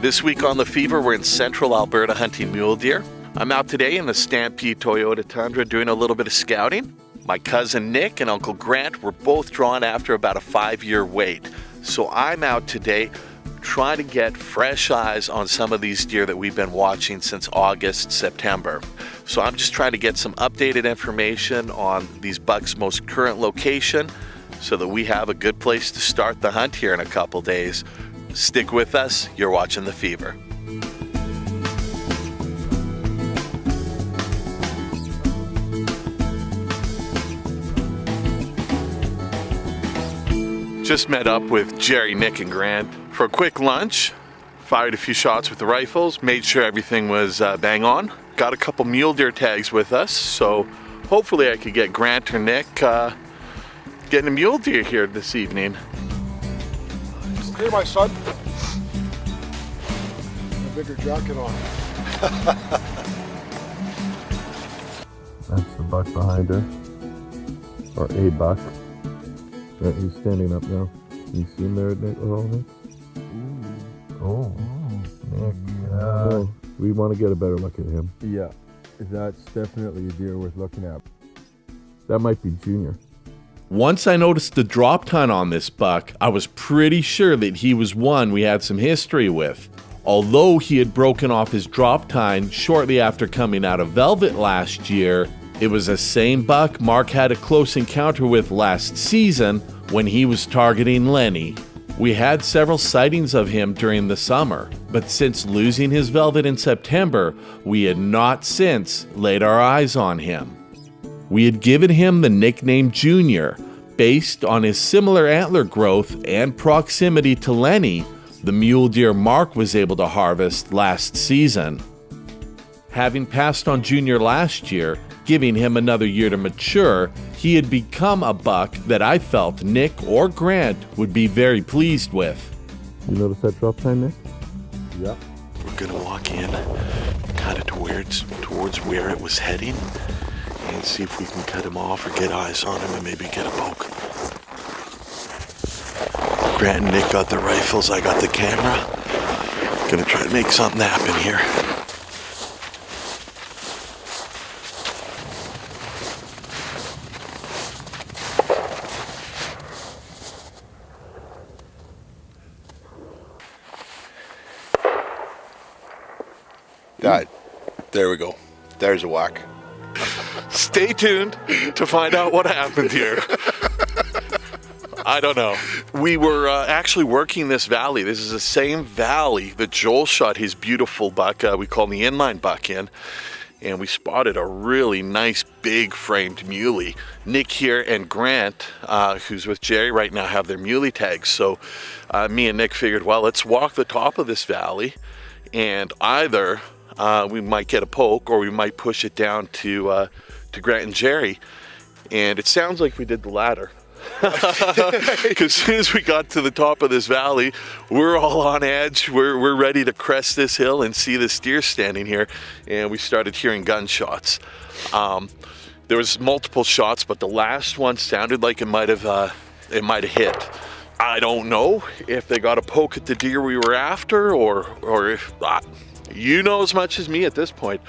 This week on The Fever, we're in central Alberta hunting mule deer. I'm out today in the Stampede Toyota Tundra doing a little bit of scouting. My cousin Nick and Uncle Grant were both drawn after about a 5-year wait. So I'm out today trying to get fresh eyes on some of these deer that we've been watching since August, September. So I'm just trying to get some updated information on these bucks' most current location so that we have a good place to start the hunt here in a couple days. Stick with us, you're watching The Fever. Just met up with Jerry, Nick, and Grant for a quick lunch. Fired a few shots with the rifles, made sure everything was bang on. Got a couple mule deer tags with us, so hopefully I could get Grant or Nick getting a mule deer here this evening. Okay, my son. A bigger jacket on. That's the buck behind her, or a buck. Right, he's standing up now. You see him there, Nick? Oh, Nick. Oh, Nick. Oh, we want to get a better look at him. Yeah, that's definitely a deer worth looking at. That might be Junior. Once I noticed the drop time on this buck, I was pretty sure that he was one we had some history with. Although he had broken off his drop time shortly after coming out of Velvet last year, it was the same buck Mark had a close encounter with last season when he was targeting Lenny. We had several sightings of him during the summer, but since losing his Velvet in September, we had not since laid our eyes on him. We had given him the nickname Junior, based on his similar antler growth and proximity to Lenny, the mule deer Mark was able to harvest last season. Having passed on Junior last year, giving him another year to mature, he had become a buck that I felt Nick or Grant would be very pleased with. You notice that drop time, Nick? Yeah. We're gonna walk in kind of towards where it was heading and see if we can cut him off or get eyes on him and maybe get a poke. Grant and Nick got the rifles, I got the camera. Gonna try to make something happen here. There we go. There's a whack. Stay tuned to find out what happened here. I don't know. We were actually working this valley. This is the same valley that Joel shot his beautiful buck, we call him the inline buck in. And we spotted a really nice big framed muley. Nick here and Grant, who's with Jerry right now, have their muley tags. So me and Nick figured, well, let's walk the top of this valley and either we might get a poke or we might push it down to Grant and Jerry. And it sounds like we did the latter. Because as soon as we got to the top of this valley, we're all on edge. We're ready to crest this hill and see this deer standing here. And we started hearing gunshots. There was multiple shots, but the last one sounded like it might have hit. I don't know if they got a poke at the deer we were after, or if you know as much as me at this point.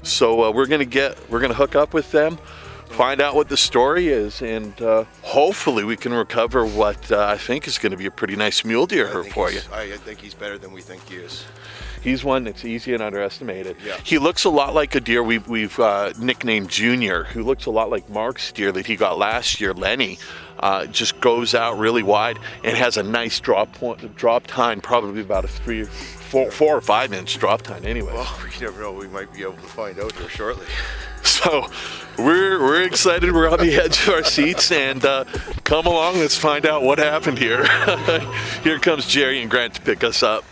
So we're gonna hook up with them, find out what the story is, and hopefully we can recover what I think is going to be a pretty nice mule deer for you. I think he's better than we think he is. He's one that's easy and underestimated. Yeah. He looks a lot like a deer we've nicknamed Junior, who looks a lot like Mark's deer that he got last year, Lenny. Just goes out really wide and has a nice drop time, probably about a 4 or 5 inch drop time anyway. Well, you never know. We might be able to find out here shortly. So we're excited. We're on the edge of our seats, and come along. Let's find out what happened here. Here comes Jerry and Grant to pick us up.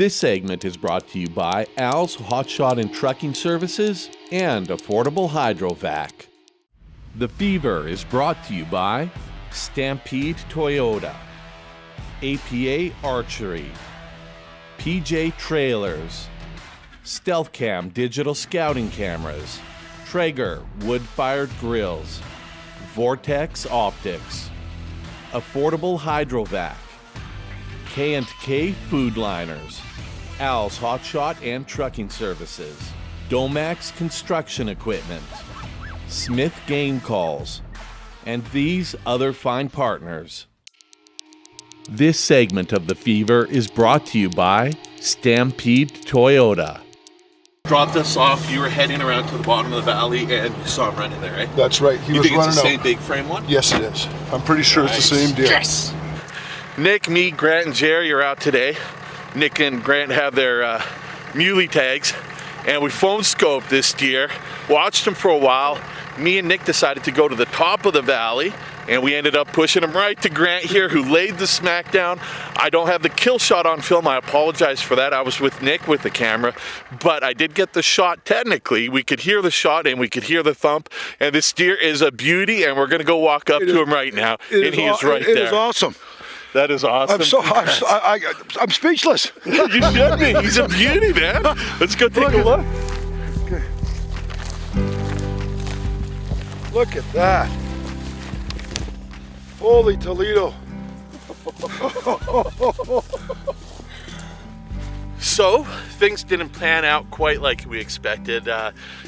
This segment is brought to you by Al's Hotshot and Trucking Services and Affordable Hydrovac. The Fever is brought to you by Stampede Toyota, APA Archery, PJ Trailers, Stealth Cam Digital Scouting Cameras, Traeger Wood-Fired Grills, Vortex Optics, Affordable Hydrovac, K&K Food Liners, Al's Hotshot and Trucking Services, Domax Construction Equipment, Smith Game Calls, and these other fine partners. This segment of The Fever is brought to you by Stampede Toyota. Dropped us off. You were heading around to the bottom of the valley, and you saw him running there, right? That's right. He You was think it's running the same out. big frame one? Yes, it is. I'm pretty sure it's the same deer. Yes. Nick, me, Grant, and Jerry are out today. Nick and Grant have their Muley tags, and we phone scoped this deer, watched him for a while. Me and Nick decided to go to the top of the valley, and we ended up pushing him right to Grant here, who laid the smack down. I don't have the kill shot on film. I apologize for that. I was with Nick with the camera, but I did get the shot technically. We could hear the shot and we could hear the thump, and this deer is a beauty, and we're going to go walk up to him right now, and he is right there. It is awesome. That is awesome. I'm speechless. You should be. He's a beauty, man. Let's go take a look. Okay. Look at that. Holy Toledo. So, things didn't plan out quite like we expected.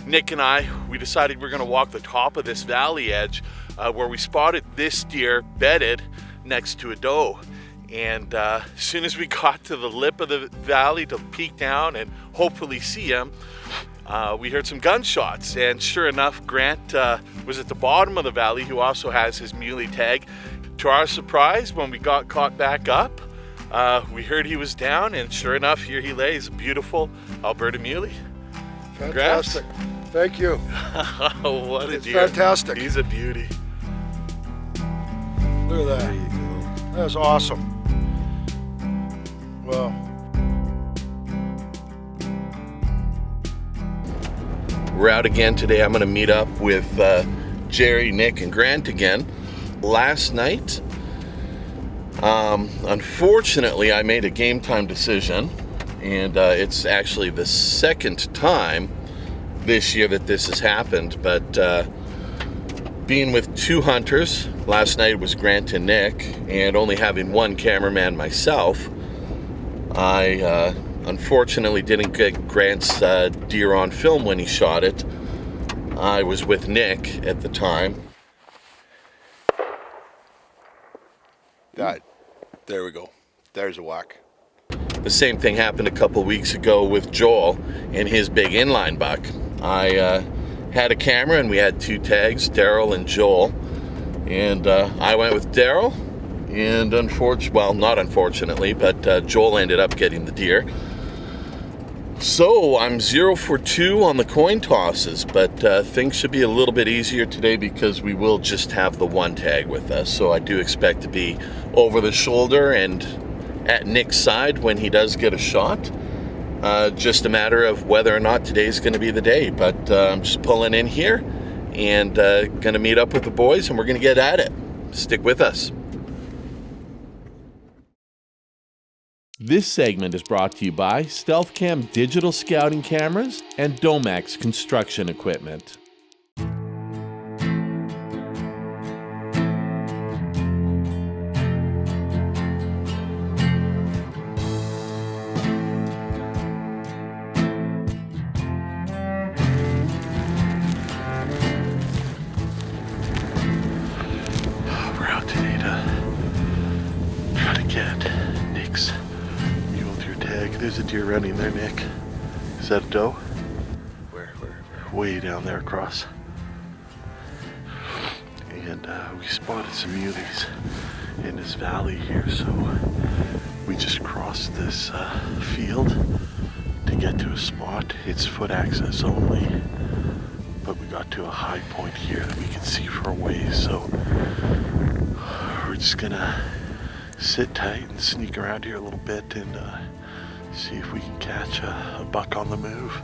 Nick and I, we decided we're going to walk the top of this valley edge where we spotted this deer bedded next to a doe. And as soon as we got to the lip of the valley to peek down and hopefully see him, we heard some gunshots. And sure enough, Grant was at the bottom of the valley, who also has his Muley tag. To our surprise, when we got caught back up, we heard he was down, and sure enough, here he lays, beautiful Alberta Muley. Fantastic. Thank you. Oh, what a It's deer. fantastic. He's a beauty. Look at that. That's awesome. Well, we're out again today. I'm going to meet up with Jerry, Nick, and Grant again. Last night, unfortunately, I made a game time decision, and it's actually the second time this year that this has happened, but being with two hunters, last night was Grant and Nick, and only having one cameraman myself, I unfortunately didn't get Grant's deer on film when he shot it. I was with Nick at the time. there we go. There's a whack. The same thing happened a couple weeks ago with Joel and his big inline buck. I had a camera and we had two tags, Daryl and Joel. And I went with Daryl, and not unfortunately, but Joel ended up getting the deer. So I'm 0 for 2 on the coin tosses, but things should be a little bit easier today because we will just have the one tag with us. So I do expect to be over the shoulder and at Nick's side when he does get a shot. Just a matter of whether or not today's going to be the day. But I'm just pulling in here and going to meet up with the boys, and we're going to get at it. Stick with us. This segment is brought to you by Stealth Cam Digital Scouting Cameras and Domax Construction Equipment. We're out today to try to get Nick's mule deer tag. There's a deer running there, Nick. Is that a doe? Where? Way down there across. And we spotted some muleys in this valley here, so we just crossed this field to get to a spot. It's foot access only, but we got to a high point here that we can see for a ways, so we're just gonna sit tight and sneak around here a little bit and See if we can catch a buck on the move.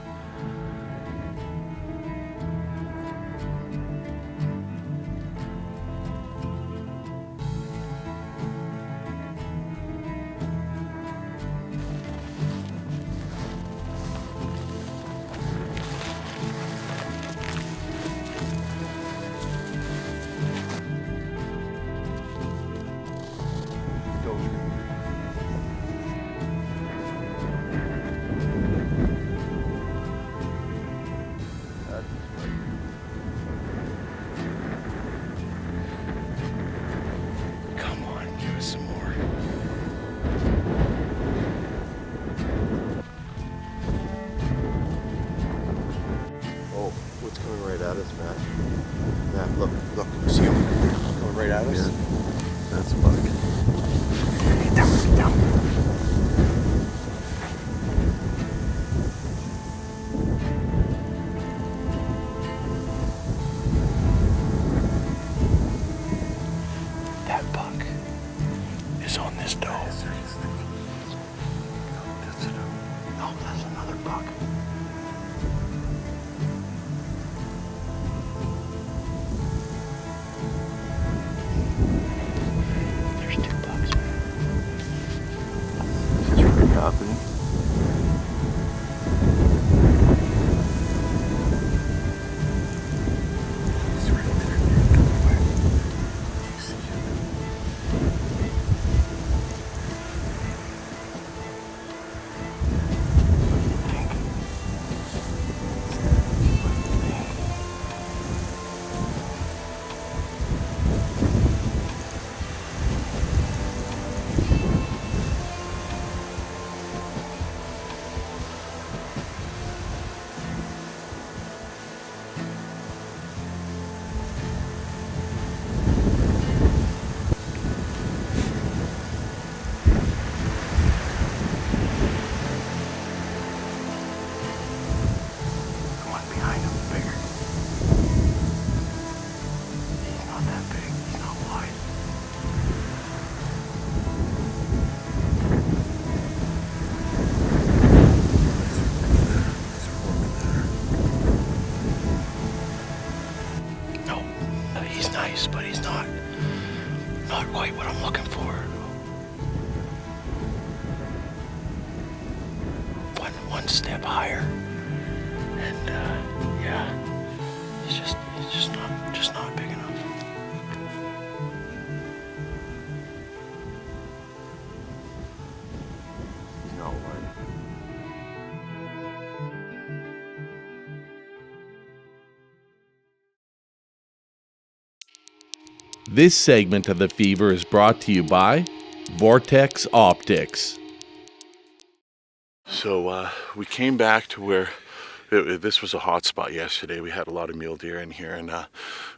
Come on, give us some more. Oh, what's coming right at us, Matt? Matt, look, see him coming right at us? Yeah, that's a buck. Get down, get down. That buck is on this doe. No, that's another buck. There's 2 bucks, man. Is this really happening? He's right there. Come away. Do you see him? One behind him, bigger. He's not that big. He's not wide. No, he's nice, but he's not quite what I'm looking for. One step higher. And yeah, he's just not big enough. He's not wide. This segment of The Fever is brought to you by Vortex Optics. So we came back to where this was a hot spot yesterday. We had a lot of mule deer in here, and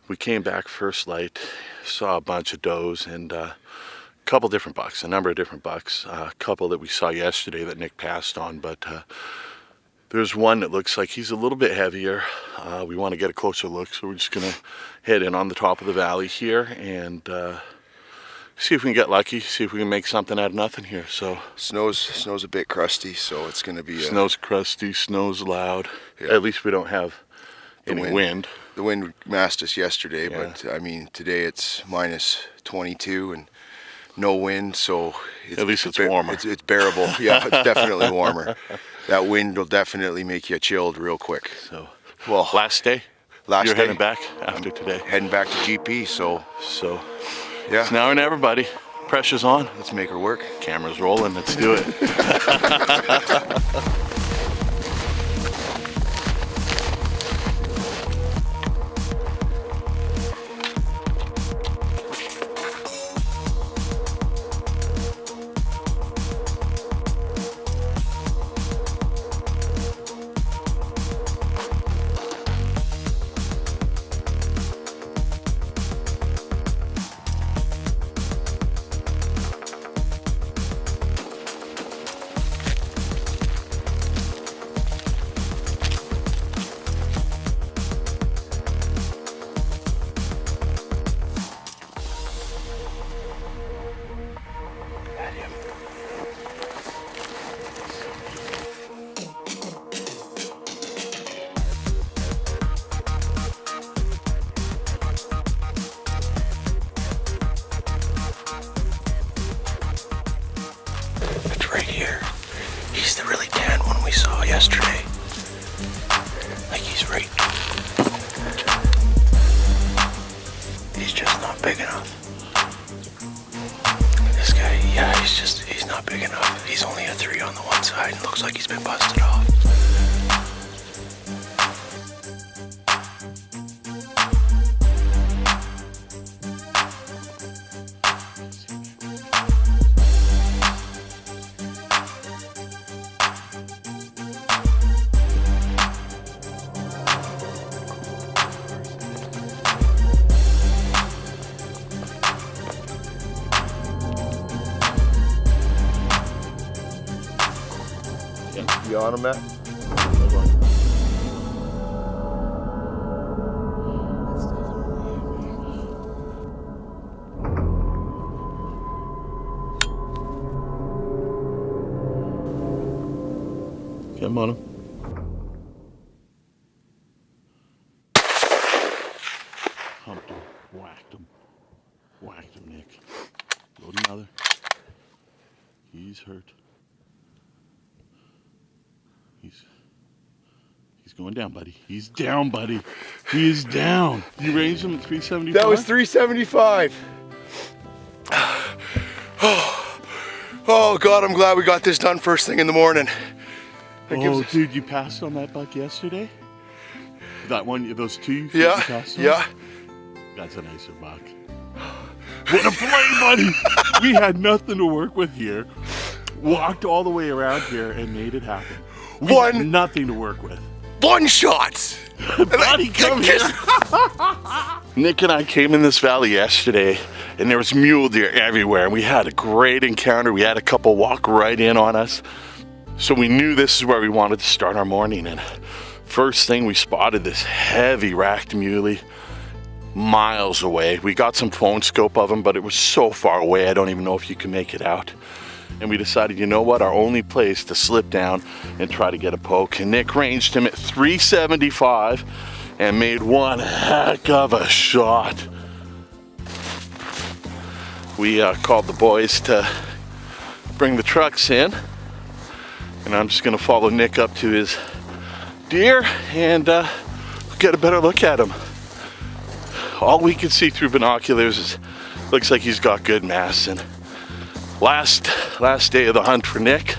we came back first light, saw a bunch of does and a couple different bucks, a number of different bucks. A couple that we saw yesterday that Nick passed on, but there's one that looks like he's a little bit heavier. We want to get a closer look, so we're just gonna head in on the top of the valley here and see if we can get lucky, see if we can make something out of nothing here. So Snow's a bit crusty, so it's gonna be snow's crusty, snow's loud. Yeah. At least we don't have any wind. The wind masked us yesterday, Yeah. but I mean today it's minus 22 and no wind, so At least it's warmer. It's bearable. Yeah, it's definitely warmer. That wind will definitely make you chilled real quick. So Well, last day, last you're day. heading back after today. Heading back to GP, so So yeah, it's now or never, buddy. Pressure's on. let's make her work. Camera's rolling. Let's do it. not big enough. This guy, yeah, he's not big enough. He's only a 3 on the one side. It looks like he's been busted off. You on him, Matt? Come on him. Humped him. Whacked him. Whacked him, Nick. Load another. He's hurt. He's going down, buddy. He's down, buddy. He is down. You ranged him at 375? That was 375. Oh, God, I'm glad we got this done first thing in the morning. Dude, you passed on that buck yesterday? That one, those two? You Yeah, passed on? yeah. That's a nicer buck. What a play, buddy! We had nothing to work with here. Walked all the way around here and made it happen. We had nothing to work with. One shot! Buddy, come here. Nick and I came in this valley yesterday, and there was mule deer everywhere, and we had a great encounter. We had a couple walk right in on us, so we knew this is where we wanted to start our morning. And first thing, we spotted this heavy racked muley miles away. We got some phone scope of him, but it was so far away, I don't even know if you can make it out. And we decided, you know what, our only place to slip down and try to get a poke. And Nick ranged him at 375 and made one heck of a shot. We called the boys to bring the trucks in, and I'm just gonna follow Nick up to his deer and get a better look at him. All we can see through binoculars is, looks like he's got good mass. And last day of the hunt for Nick,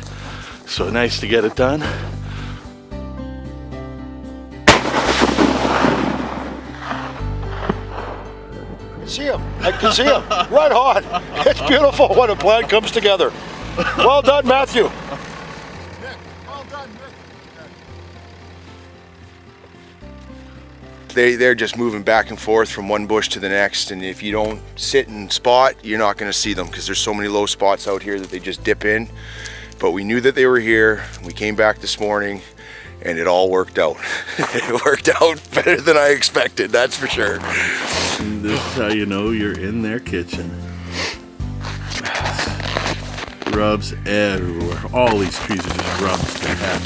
so nice to get it done. I can see him. Right on. It's beautiful when a plan comes together. Well done, Matthew. They're just moving back and forth from one bush to the next, and if you don't sit and spot, you're not going to see them because there's so many low spots out here that they just dip in. But we knew that they were here. We came back this morning, and it all worked out. It worked out better than I expected, that's for sure. And this is how you know you're in their kitchen. Rubs everywhere. All these trees are just rubs to heck.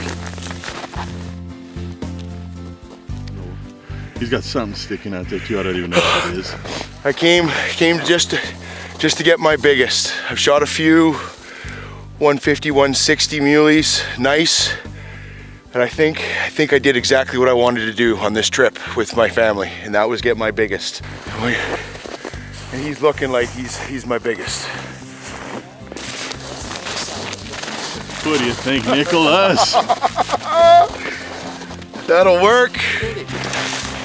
He's got something sticking out there too. I don't even know what it is. I came just to get my biggest. I've shot a few 150, 160 muleys, nice. And I think I did exactly what I wanted to do on this trip with my family, and that was get my biggest. And he's looking like he's my biggest. What do you think, Nicholas? That'll work.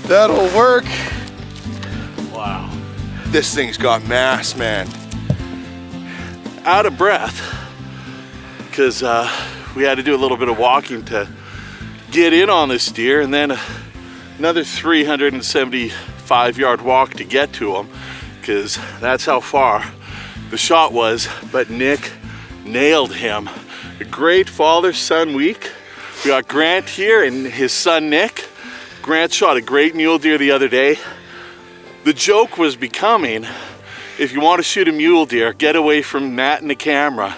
That'll work. Wow. This thing's got mass, man. Out of breath, because we had to do a little bit of walking to get in on this deer, and then another 375-yard walk to get to him, because that's how far the shot was. But Nick nailed him. A great father-son week. We got Grant here and his son Nick. Grant shot a great mule deer the other day. The joke was becoming, if you want to shoot a mule deer, get away from Matt and the camera,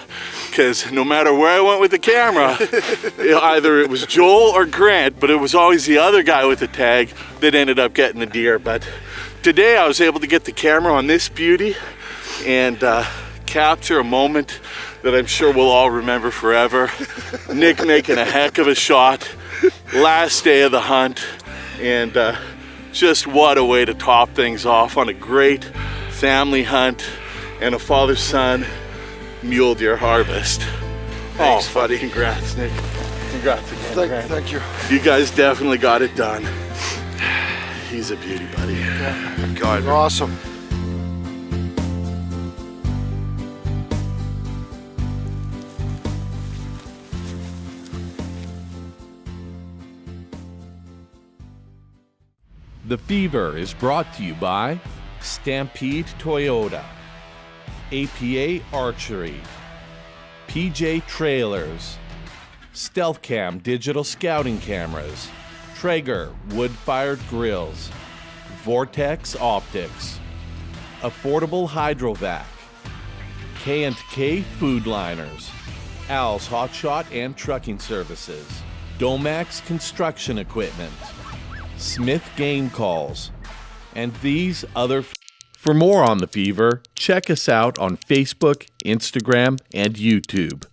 because no matter where I went with the camera, either it was Joel or Grant, but it was always the other guy with the tag that ended up getting the deer. But today I was able to get the camera on this beauty and capture a moment that I'm sure we'll all remember forever. Nick making a heck of a shot, last day of the hunt, and just what a way to top things off on a great family hunt and a father-son mule deer harvest. Thanks, oh, buddy. Congrats, Nick. Congrats again, Grant. Thank you. You guys definitely got it done. He's a beauty, buddy. God, You're awesome. The Fever is brought to you by Stampede Toyota, APA Archery, PJ Trailers, Stealth Cam Digital Scouting Cameras, Traeger Wood-Fired Grills, Vortex Optics, Affordable Hydrovac, K&K Food Liners, Al's Hot Shot and Trucking Services, Domax Construction Equipment, Smith Game Calls, and these other. For more on The Fever, check us out on Facebook, Instagram, and YouTube.